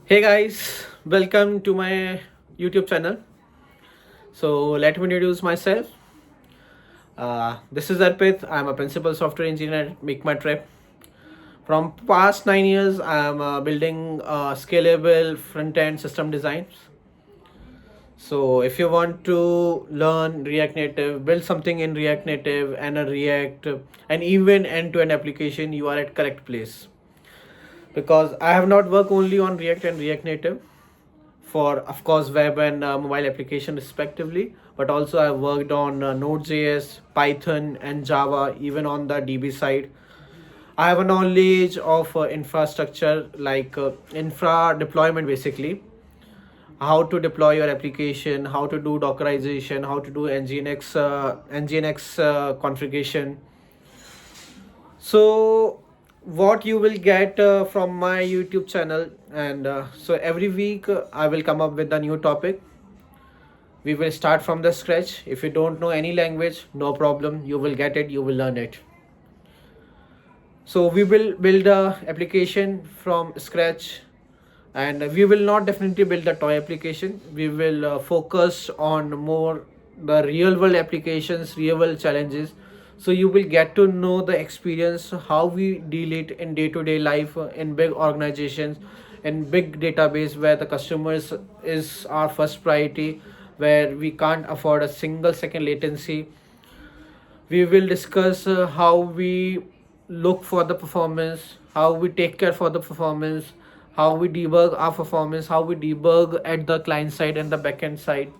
Hey guys, welcome to my YouTube channel. So let me introduce myself. This is Arpit. I'm a principal software engineer at MakeMyTrip. From past 9 years, I'm building scalable front-end system designs. So if you want to learn React Native, build something in React Native and a React and even end-to-end application, you are at correct place. Because I have not worked only on React and React Native for of course web and mobile application respectively, but also I worked on Node.js, Python and Java, even on the DB side. I have a knowledge of infrastructure like infra deployment, basically how to deploy your application, how to do dockerization, how to do nginx configuration. So what you will get from my YouTube channel, and so every week I will come up with a new topic. We will start from the scratch. If you don't know any language, no problem, you will get it, you will learn it. So we will build a application from scratch, and we will not definitely build a toy application. We will focus on more the real world applications, real world challenges. So you will get to know the experience, how we deal it in day-to-day life in big organizations, in big database where the customers is our first priority, where we can't afford a single second latency. We will discuss how we look for the performance, how we take care for the performance, how we debug our performance, how we debug at the client side and the backend side,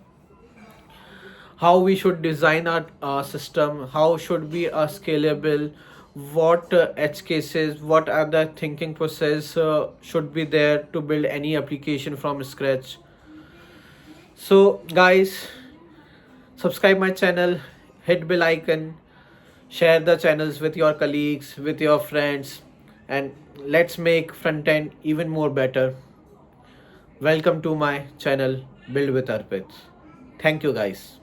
how we should design our system, how should be scalable, what edge cases, what are the thinking process should be there to build any application from scratch. So guys, subscribe my channel, hit bell icon, share the channels with your colleagues, with your friends, and let's make front end even more better. Welcome to my channel, Build with Arpit. Thank you guys.